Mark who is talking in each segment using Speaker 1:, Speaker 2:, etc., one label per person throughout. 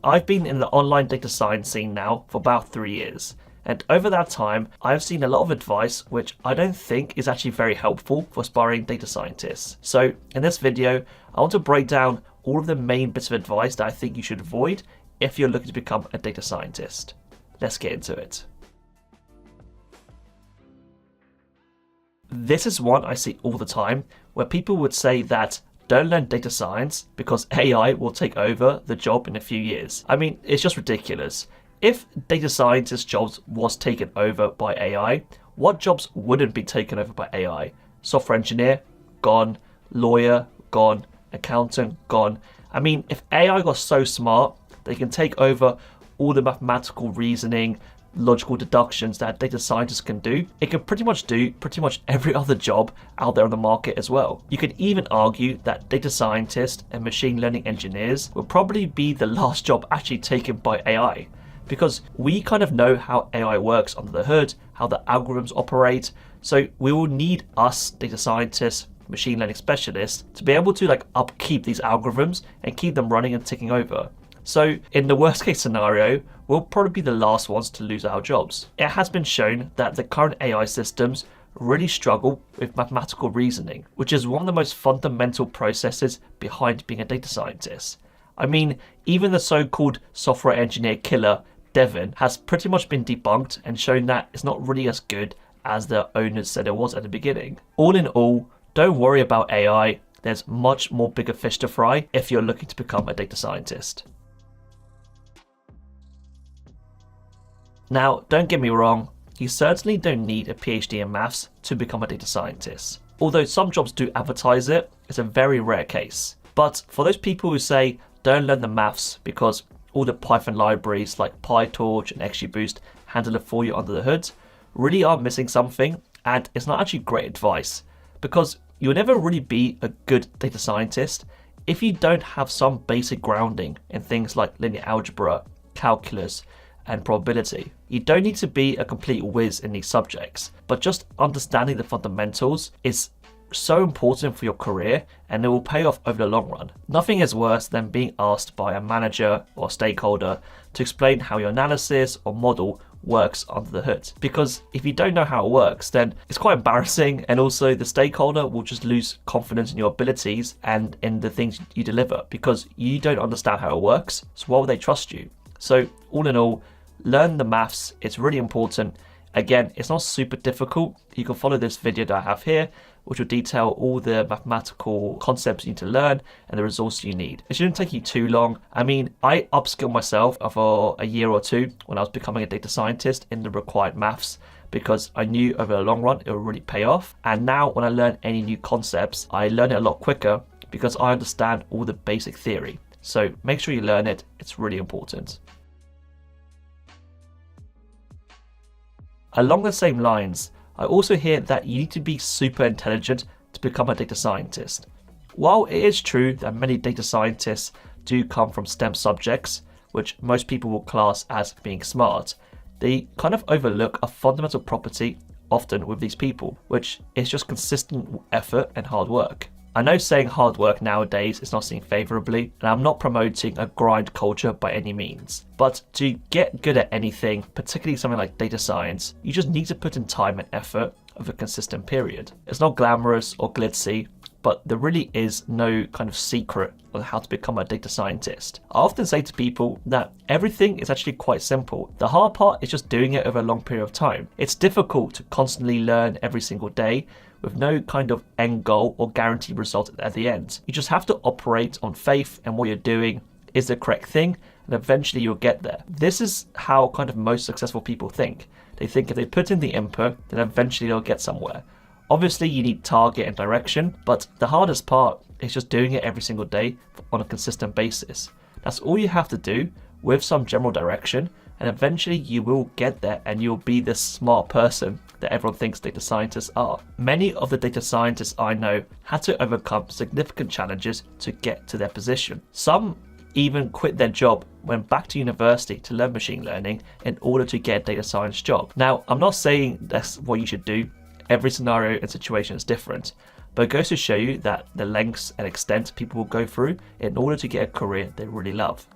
Speaker 1: I've been in the online data science scene now for about 3 years. And over that time, I've seen a lot of advice which I don't think is actually very helpful for aspiring data scientists. So in this video, I want to break down all of the main bits of advice that I think you should avoid if you're looking to become a data scientist. Let's get into it. This is one I see all the time, where people would say that don't learn data science because AI will take over the job in a few years. I mean, it's just ridiculous. If data scientist jobs was taken over by AI, what jobs wouldn't be taken over by AI? Software engineer, gone. Lawyer, gone. Accountant, gone. I mean, if AI got so smart, they can take over all the mathematical reasoning, logical deductions that data scientists can do. It can pretty much do every other job out there on the market as well. You could even argue that data scientists and machine learning engineers will probably be the last job actually taken by AI. Because we kind of know how AI works under the hood, how the algorithms operate. So we will need us data scientists, machine learning specialists to be able to upkeep these algorithms and keep them running and ticking over. So in the worst case scenario, we'll probably be the last ones to lose our jobs. It has been shown that the current AI systems really struggle with mathematical reasoning, which is one of the most fundamental processes behind being a data scientist. I mean, even the so-called software engineer killer, Devin, has pretty much been debunked and shown that it's not really as good as the owners said it was at the beginning. All in all, don't worry about AI. There's much more bigger fish to fry if you're looking to become a data scientist. Now, don't get me wrong, you certainly don't need a PhD in maths to become a data scientist. Although some jobs do advertise it, it's a very rare case. But for those people who say don't learn the maths because all the Python libraries like PyTorch and XGBoost handle it for you under the hood, really are missing something, and it's not actually great advice, because you'll never really be a good data scientist if you don't have some basic grounding in things like linear algebra, calculus, and probability. You don't need to be a complete whiz in these subjects, but just understanding the fundamentals is so important for your career, and it will pay off over the long run. Nothing is worse than being asked by a manager or stakeholder to explain how your analysis or model works under the hood. Because if you don't know how it works, then it's quite embarrassing, and also the stakeholder will just lose confidence in your abilities and in the things you deliver because you don't understand how it works. So why would they trust you? So all in all, learn the maths. It's really important. Again, it's not super difficult. You can follow this video that I have here, which will detail all the mathematical concepts you need to learn and the resources you need. It shouldn't take you too long. I mean, I upskilled myself for a year or two when I was becoming a data scientist in the required maths, because I knew over the long run it would really pay off. And now when I learn any new concepts, I learn it a lot quicker because I understand all the basic theory. So make sure you learn it. It's really important. Along the same lines, I also hear that you need to be super intelligent to become a data scientist. While it is true that many data scientists do come from STEM subjects, which most people will class as being smart, they kind of overlook a fundamental property often with these people, which is just consistent effort and hard work. I know saying hard work nowadays is not seen favourably, and I'm not promoting a grind culture by any means. But to get good at anything, particularly something like data science, you just need to put in time and effort over a consistent period. It's not glamorous or glitzy, but there really is no kind of secret on how to become a data scientist. I often say to people that everything is actually quite simple. The hard part is just doing it over a long period of time. It's difficult to constantly learn every single day with no kind of end goal or guaranteed result at the end. You just have to operate on faith and what you're doing is the correct thing, and eventually you'll get there. This is how kind of most successful people think. They think if they put in the input, then eventually they'll get somewhere. Obviously you need target and direction, but the hardest part is just doing it every single day on a consistent basis. That's all you have to do with some general direction, and eventually you will get there and you'll be this smart person that everyone thinks data scientists are. Many of the data scientists I know had to overcome significant challenges to get to their position. Some even quit their job, went back to university to learn machine learning in order to get a data science job. Now, I'm not saying that's what you should do. Every scenario and situation is different, but it goes to show you that the lengths and extent people will go through in order to get a career they really love.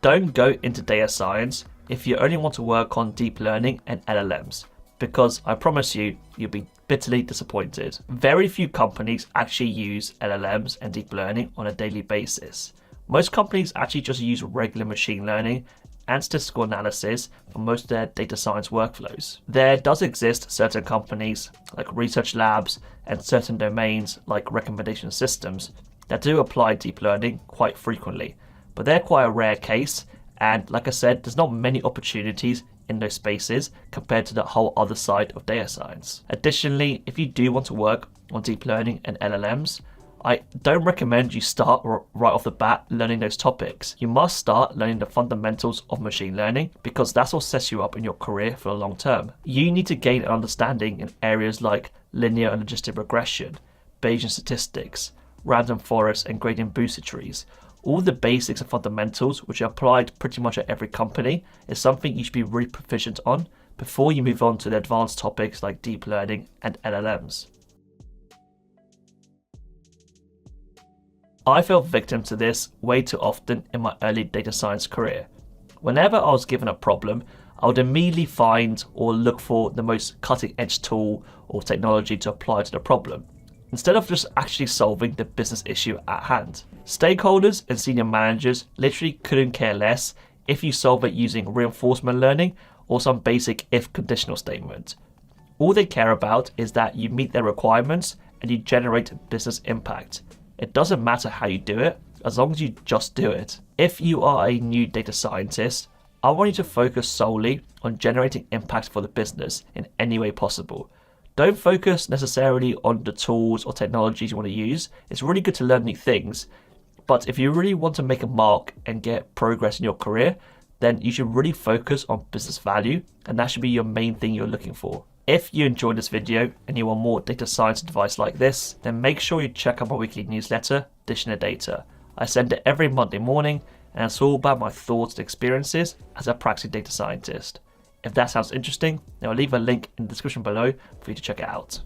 Speaker 1: Don't go into data science if you only want to work on deep learning and LLMs, because I promise you, you'll be bitterly disappointed. Very few companies actually use LLMs and deep learning on a daily basis. Most companies actually just use regular machine learning and statistical analysis for most of their data science workflows. There does exist certain companies like research labs and certain domains like recommendation systems that do apply deep learning quite frequently, but they're quite a rare case, and like I said, there's not many opportunities in those spaces compared to the whole other side of data science. Additionally, if you do want to work on deep learning and LLMs, I don't recommend you start right off the bat learning those topics. You must start learning the fundamentals of machine learning, because that's what sets you up in your career for the long term. You need to gain an understanding in areas like linear and logistic regression, Bayesian statistics, random forest and gradient boosted trees. All the basics and fundamentals which are applied pretty much at every company is something you should be really proficient on before you move on to the advanced topics like deep learning and LLMs. I fell victim to this way too often in my early data science career. Whenever I was given a problem, I would immediately find or look for the most cutting edge tool or technology to apply to the problem, instead of just actually solving the business issue at hand. Stakeholders and senior managers literally couldn't care less if you solve it using reinforcement learning or some basic if conditional statement. All they care about is that you meet their requirements and you generate business impact. It doesn't matter how you do it, as long as you just do it. If you are a new data scientist, I want you to focus solely on generating impact for the business in any way possible. Don't focus necessarily on the tools or technologies you want to use. It's really good to learn new things, but if you really want to make a mark and get progress in your career, then you should really focus on business value, and that should be your main thing you're looking for. If you enjoyed this video and you want more data science advice like this, then make sure you check out my weekly newsletter, Dishing the Data. I send it every Monday morning, and it's all about my thoughts and experiences as a practicing data scientist. If that sounds interesting, then I'll leave a link in the description below for you to check it out.